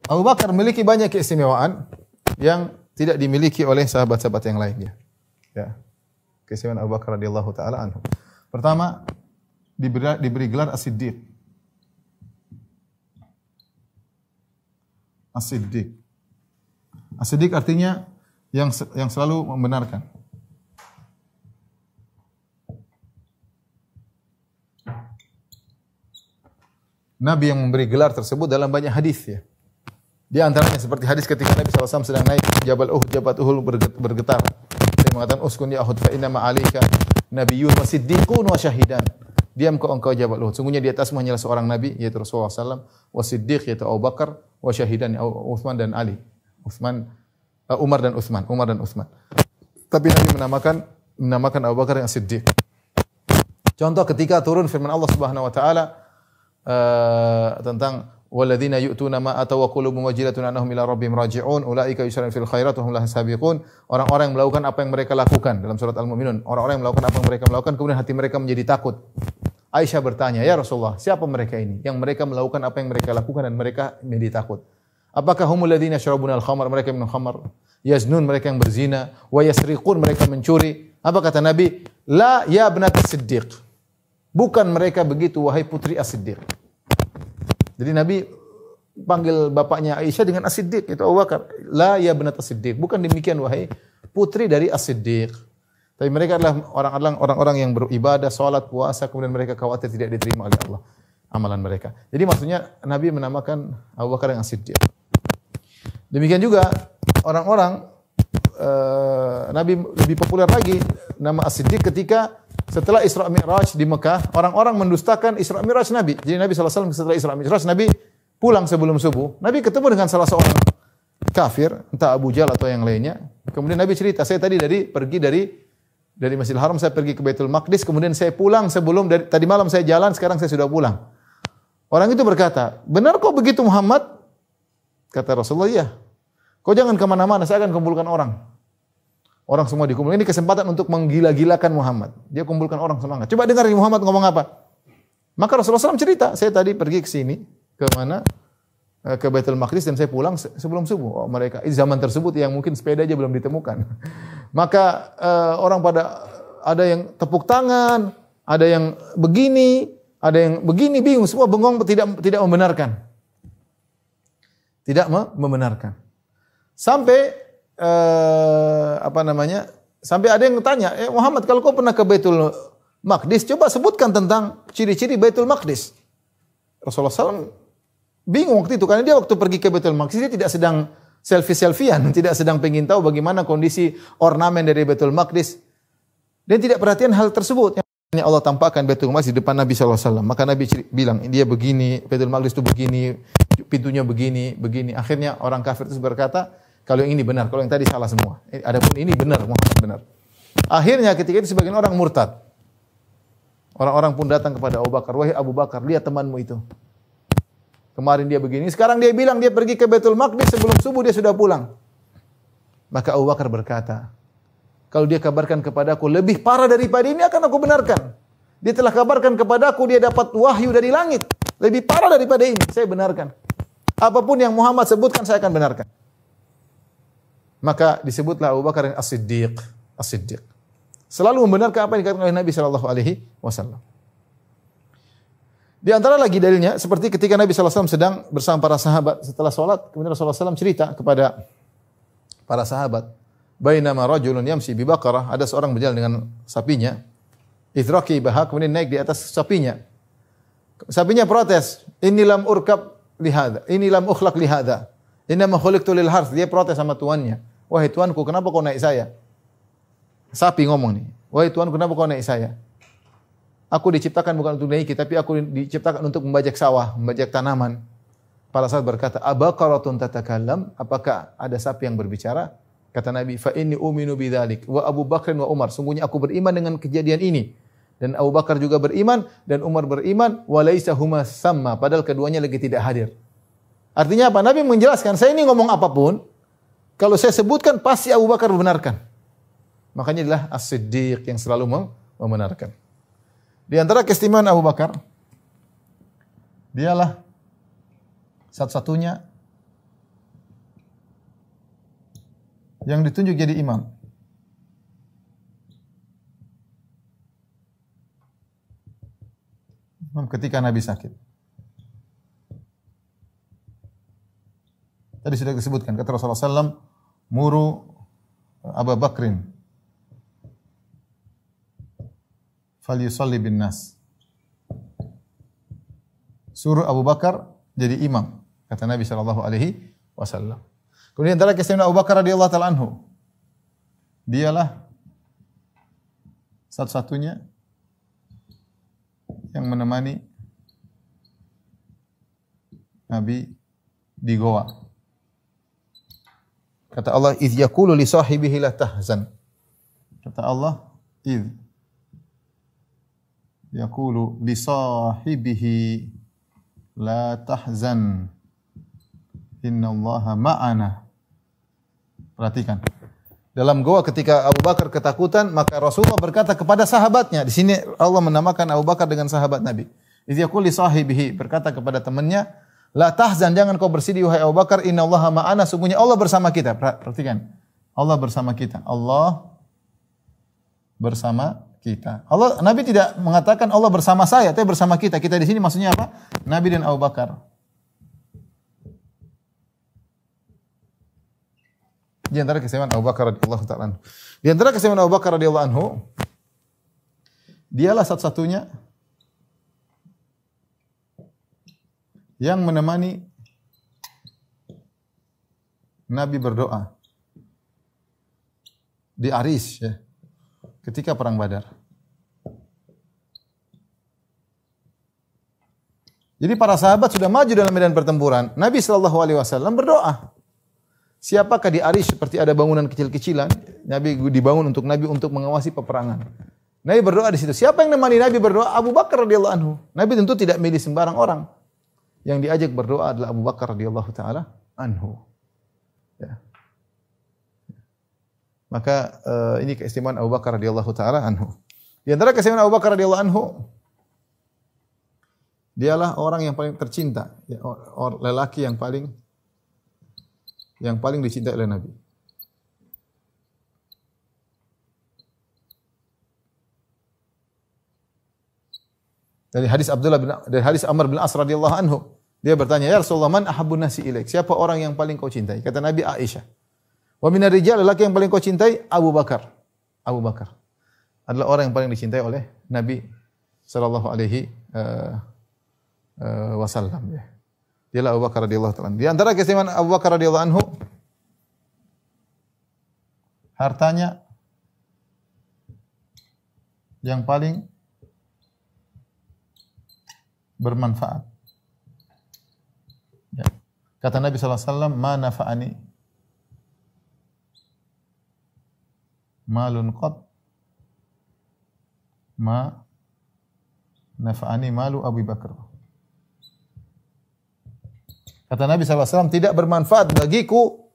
Abu Bakar memiliki banyak keistimewaan yang tidak dimiliki oleh sahabat-sahabat yang lainnya. Ya. Keistimewaan Abu Bakar radhiyallahu taala anhu. Pertama, diberi gelar As-Siddiq. As-Siddiq. As-Siddiq artinya yang selalu membenarkan. Nabi yang memberi gelar tersebut dalam banyak hadis ya. Di antaranya seperti hadis ketika Nabi SAW sedang naik Jabal Uhud, Jabal Uhud bergetar. Dia mengatakan, "Uskun ya Uhud fa inna ma'alika nabiyyun wa siddiqun wa syahidan." Diam engkau Jabal Uhud. Sungguhnya di atasmu hanyalah seorang nabi yaitu Rasulullah SAW, wa siddiq yaitu Abu Bakar, wa syahidan Utsman dan Ali. Umar dan Utsman. Tapi Nabi menamakan Abu Bakar yang Siddiq. Contoh ketika turun firman Allah Subhanahu wa taala tentang walladzina yu'tuna ma ataw wa qulubuhum wajilatun annahum ila rabbihim raji'un ulaika yusarrifuna fil khairat wa hum laha sabiqun. Orang-orang yang melakukan apa yang mereka lakukan dalam surat Al-Mu'minun. Orang-orang yang melakukan apa yang mereka lakukan kemudian hati mereka menjadi takut. Aisyah bertanya, "Ya Rasulullah, siapa mereka ini yang mereka melakukan apa yang mereka lakukan dan mereka menjadi takut? Apakah humul ladzina yashrabuna al-khamr, mereka minum khamar, yaznun, mereka yang berzina, wa yasriqun, mereka mencuri?" Apa kata Nabi? "La ya ibnat as-Siddiq." Bukan mereka begitu wahai putri As-Siddiq. Jadi Nabi panggil bapaknya Aisyah dengan As-Siddiq, itu Abu Bakar. La ya ibnat As-Siddiq. Bukan demikian wahai putri dari As-Siddiq. Tapi mereka adalah orang-orang yang beribadah, salat, puasa, kemudian mereka khawatir tidak diterima oleh Allah amalan mereka. Jadi maksudnya Nabi menamakan Abu Bakar yang As-Siddiq. Demikian juga orang-orang Nabi lebih populer lagi nama As-Siddiq ketika setelah Isra Mi'raj di Mekah, orang-orang mendustakan Isra Mi'raj Nabi. Jadi Nabi SAW setelah Isra Mi'raj, Nabi pulang sebelum subuh. Nabi ketemu dengan salah seorang kafir, entah Abu Jahal atau yang lainnya. Kemudian Nabi cerita, saya tadi pergi dari Masjidil Haram, saya pergi ke Baitul Maqdis, kemudian saya pulang tadi malam saya jalan, sekarang saya sudah pulang. Orang itu berkata, "Benar kok begitu Muhammad?" Kata Rasulullah, "Iya." "Kau jangan kemana-mana, saya akan kumpulkan orang." Orang semua dikumpulkan. Ini kesempatan untuk menggila-gilakan Muhammad. Dia kumpulkan orang semangat. Coba dengar Muhammad ngomong apa. Maka Rasulullah SAW cerita, saya tadi pergi ke sini, ke mana? Ke Baitul Maqdis dan saya pulang sebelum subuh. Mereka di zaman tersebut yang mungkin sepeda aja belum ditemukan. Maka orang pada ada yang tepuk tangan, ada yang begini, bingung, semua bengong, tidak membenarkan. Tidak membenarkan. Sampai sampai ada yang tanya, Muhammad, kalau kau pernah ke Baitul Maqdis, coba sebutkan tentang ciri-ciri Baitul Maqdis. Rasulullah SAW bingung waktu itu, karena dia waktu pergi ke Baitul Maqdis, dia tidak sedang selfie-selfian, tidak sedang pengen tahu bagaimana kondisi ornamen dari Baitul Maqdis. Dan tidak perhatian hal tersebut. Yang Allah tampakkan Baitul Maqdis di depan Nabi SAW. Maka Nabi bilang, dia begini, Baitul Maqdis itu begini, pintunya begini. Akhirnya orang kafir itu berkata, kalau yang ini benar, kalau yang tadi salah semua. Adapun ini benar, Muhammad benar. Akhirnya ketika itu sebagian orang murtad. Orang-orang pun datang kepada Abu Bakar, "Wahai Abu Bakar, lihat temanmu itu. Kemarin dia begini, sekarang dia bilang dia pergi ke Baitul Maqdis, sebelum subuh dia sudah pulang." Maka Abu Bakar berkata, "Kalau dia kabarkan kepadaku lebih parah daripada ini, akan aku benarkan. Dia telah kabarkan kepadaku dia dapat wahyu dari langit. Lebih parah daripada ini, saya benarkan. Apapun yang Muhammad sebutkan, saya akan benarkan." Maka disebutlah Abu Bakar yang As-Siddiq. As-Siddiq. Selalu membenarkan apa yang dikatakan oleh Nabi SAW. Di antara lagi dalilnya, seperti ketika Nabi SAW sedang bersama para sahabat setelah sholat, kemudian Rasulullah SAW cerita kepada para sahabat, "Bainama rajulun yamshi bi baqarah," ada seorang berjalan dengan sapinya, "Idraki baha," kemudian naik di atas sapinya. Sapinya protes, "Inni lam urkab li hadza, inni lam ukhlaq li hadza. Innama khuliqtu lil harth." Dia protes sama tuannya, "Wahai tuanku, kenapa kau naik saya?" Sapi ngomong nih, "Wahai tuanku, kenapa kau naik saya? Aku diciptakan bukan untuk naiki, tapi aku diciptakan untuk membajak sawah, membajak tanaman." Para sahabat berkata, "Abaqaratun tatakallam?" Apakah ada sapi yang berbicara? Kata Nabi, "Fa inni uminu bidzalik wa Abu Bakr wa Umar." Sungguhnya aku beriman dengan kejadian ini. Dan Abu Bakar juga beriman dan Umar beriman, wa laisa huma samma, padahal keduanya lagi tidak hadir. Artinya apa? Nabi menjelaskan, saya ini ngomong apapun, kalau saya sebutkan pasti Abu Bakar membenarkan. Makanya adalah As-Siddiq yang selalu membenarkan. Di antara keistimewaan Abu Bakar, dialah satu-satunya yang ditunjuk jadi imam. Ketika Nabi sakit. Tadi sudah disebutkan kata Rasulullah SAW, muru Abu Bakrin falyusalli bin nas. Suruh Abu Bakar jadi imam, kata Nabi sallallahu alaihi wasallam. Kemudian antara keistimewaan Abu Bakar radhiyallahu taala anhu, dialah satu-satunya yang menemani Nabi di goa. Kata Allah, "Idz yaqulu li sahibihi la tahzan." Kata Allah, "Idz yaqulu li sahibihi la tahzan. Innallaha ma'ana." Perhatikan. Dalam goa ketika Abu Bakar ketakutan, maka Rasulullah berkata kepada sahabatnya. Di sini Allah menamakan Abu Bakar dengan sahabat Nabi. Idz yaqulu li sahibihi, berkata kepada temannya, la tahzan, jangan kau bersedih wahai Abu Bakar, innallaha ma'ana, sungguhnya Allah bersama kita. Perhatikan. Allah bersama kita. Allah bersama kita. Allah, Nabi tidak mengatakan Allah bersama saya, tapi bersama kita. Kita di sini maksudnya apa? Nabi dan Abu Bakar. Di antara keistimewaan Abu Bakar radhiyallahu ta'ala anhu. Di antara keistimewaan Abu Bakar radhiyallahu anhu, dialah satu-satunya yang menemani Nabi berdoa di Aris, ya, ketika perang Badar. Jadi para sahabat sudah maju dalam medan pertempuran. Nabi sallallahu alaihi wasallam berdoa. Siapakah di Aris seperti ada bangunan kecil-kecilan? Nabi dibangun untuk Nabi untuk mengawasi peperangan. Nabi berdoa di situ. Siapa yang menemani Nabi berdoa? Abu Bakar radhiyallahu anhu. Nabi tentu tidak milih sembarang orang. Yang diajak berdoa adalah Abu Bakar radhiyallahu taala anhu. Ya. Maka ini keistimewaan Abu Bakar radhiyallahu taala anhu. Di antara keistimewaan Abu Bakar radhiyallahu anhu, dialah orang yang paling tercinta, ya, lelaki yang paling dicintai oleh Nabi. Dari hadis Amr bin As radhiyallahu anhu, dia bertanya, "Ya Rasulullah, man ahabbun nasi ilaik?" Siapa orang yang paling kau cintai? Kata Nabi, Aisyah. "Wa minar rijal?" Lelaki yang paling kau cintai? Abu Bakar. Abu Bakar adalah orang yang paling dicintai oleh Nabi sallallahu alaihi wasallam, ya. Dialah Abu Bakar radhiyallahu ta'ala. Di antara keistimewaan Abu Bakar radhiyallahu anhu, hartanya yang paling bermanfaat. Ya. Kata Nabi sallallahu alaihi wasallam, "Ma nafa'ani malun qad ma nafa'ani malu Abu Bakar." Kata Nabi SAW, tidak bermanfaat bagiku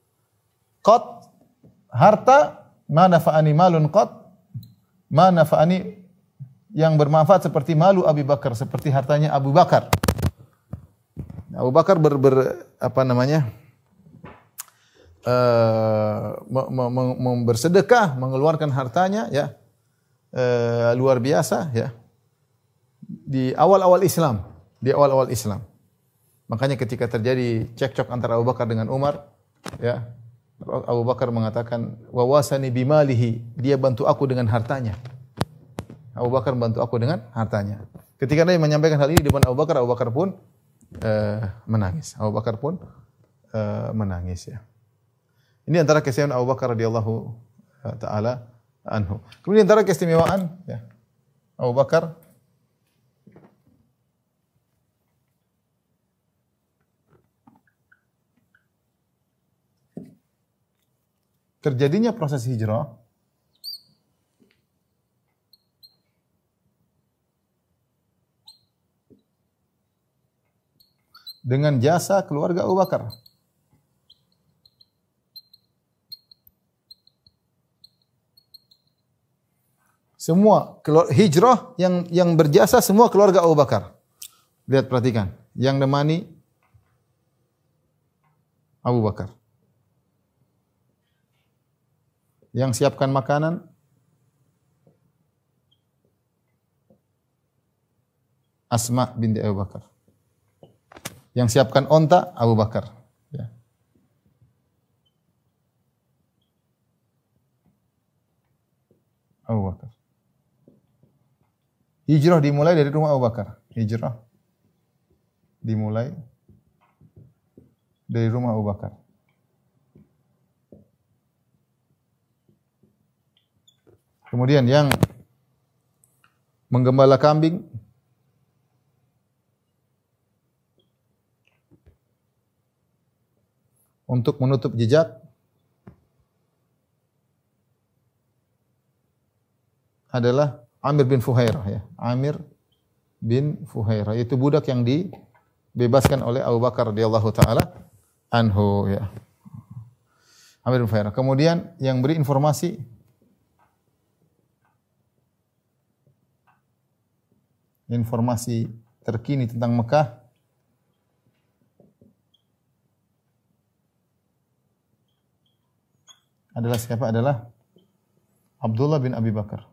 qad, harta, ma nafa'ani malun qad, ma nafa'ani, yang bermanfaat seperti malu Abu Bakar, seperti hartanya Abu Bakar. Abu Bakar bersedekah, mengeluarkan hartanya, ya, luar biasa, ya, di awal-awal Islam, Makanya ketika terjadi cekcok antara Abu Bakar dengan Umar, ya, Abu Bakar mengatakan, wawasani bimalihi, dia bantu aku dengan hartanya. Abu Bakar bantu aku dengan hartanya. Ketika Nabi menyampaikan hal ini di depan Abu Bakar pun menangis. Abu Bakar pun menangis, ya. Ini antara keistimewaan Abu Bakar radhiyallahu taala anhu. Kemudian antara keistimewaan, ya, Abu Bakar, terjadinya proses hijrah dengan jasa keluarga Abu Bakar. Semua hijrah yang berjasa semua keluarga Abu Bakar. Lihat, perhatikan, yang nemani Abu Bakar. Yang siapkan makanan Asma binti Abu Bakar. Yang siapkan onta Abu Bakar. Ya. Abu Bakar. Hijrah dimulai dari rumah Abu Bakar. Hijrah dimulai dari rumah Abu Bakar. Kemudian yang menggembala kambing untuk menutup jejak adalah Amir bin Fuhairah ya. Amir bin Fuhairah itu budak yang dibebaskan oleh Abu Bakar radhiyallahu taala anhu ya. Amir bin Fuhairah. Kemudian yang beri informasi terkini tentang Mekah adalah siapa? Adalah Abdullah bin Abi Bakar.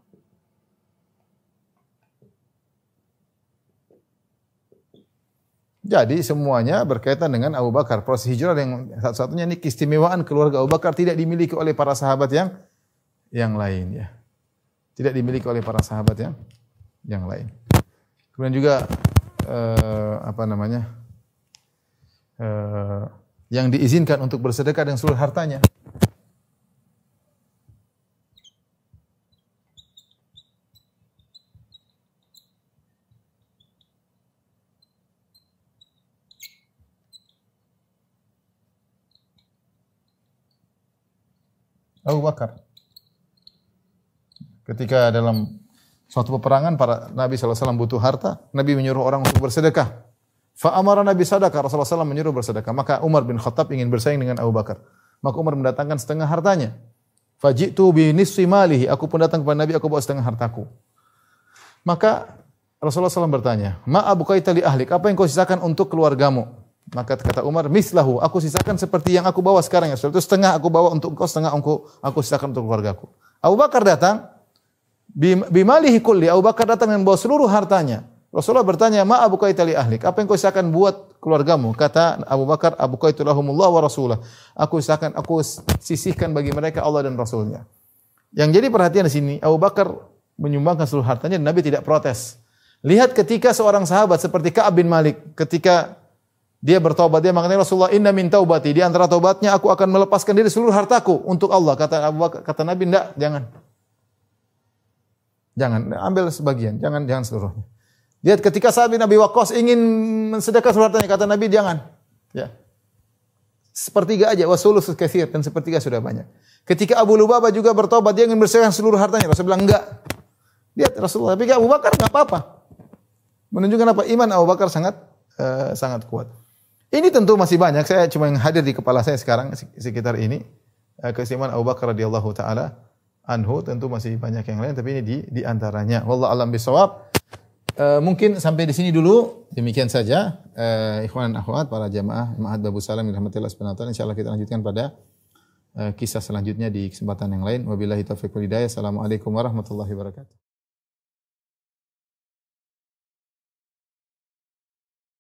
Jadi semuanya berkaitan dengan Abu Bakar. Proses hijrah yang satu-satunya ini keistimewaan keluarga Abu Bakar tidak dimiliki oleh para sahabat yang lain ya. Tidak dimiliki oleh para sahabat yang lain. Kemudian juga yang diizinkan untuk bersedekah dengan seluruh hartanya. Abu Bakar. Ketika dalam suatu peperangan para Nabi SAW butuh harta, Nabi menyuruh orang untuk bersedekah. Fa'amara Nabi sadaqah, Rasulullah SAW menyuruh bersedekah. Maka Umar bin Khattab ingin bersaing dengan Abu Bakar. Maka Umar mendatangkan setengah hartanya. Faji'tu bi nisfi malihi, aku pun datang kepada Nabi, aku bawa setengah hartaku. Maka Rasulullah SAW bertanya, Ma abqaita li ahlik, apa yang kau sisakan untuk keluargamu? Maka kata Umar, mislahu, aku sisakan seperti yang aku bawa sekarang. Itu setengah aku bawa untuk engkau, setengah aku sisakan untuk keluargaku. Abu Bakar datang, bimalihi kulli, Abu Bakar datang dan bawa seluruh hartanya. Rasulullah bertanya, ma abqaita li ahlik, apa yang kau sisakan buat keluargamu? Kata Abu Bakar, abqaitu lahumullah wa rasulah. Aku sisihkan bagi mereka Allah dan Rasulnya. Yang jadi perhatian di sini, Abu Bakar menyumbangkan seluruh hartanya dan Nabi tidak protes. Lihat ketika seorang sahabat seperti Ka'ab bin Malik, ketika dia bertobat, dia mengatakan Rasulullah, inna min taubati, di antara taubatnya aku akan melepaskan diri seluruh hartaku untuk Allah. Kata Abu Bakar, kata Nabi, enggak, jangan. Jangan, ambil sebagian, jangan seluruhnya. Lihat ketika Sa'ad bin Abi Waqqas ingin mensedekah seluruh hartanya, kata Nabi, jangan. Ya. Sepertiga aja, wasulusus katsir, dan sepertiga sudah banyak. Ketika Abu Lubabah juga bertobat, dia ingin bersedekah seluruh hartanya, Rasulullah bilang enggak. Lihat Rasulullah, tapi Abu Bakar enggak apa-apa. Menunjukkan apa? Iman Abu Bakar sangat kuat. Ini tentu masih banyak, saya cuma yang hadir di kepala saya sekarang sekitar ini. Keistimewaan Abu Bakar radhiyallahu taala anhu, tentu masih banyak yang lain, tapi ini di antaranya. Wallahu a'lam bishawab. Mungkin sampai di sini dulu. Demikian saja ikhwan dan akhwat, para jamaah Ma'had Babus Salam rahmatillah subhanahu wa taala. Insyaallah kita lanjutkan pada kisah selanjutnya di kesempatan yang lain. Wabillahi taufiq wal hidayah. Assalamualaikum warahmatullahi wabarakatuh.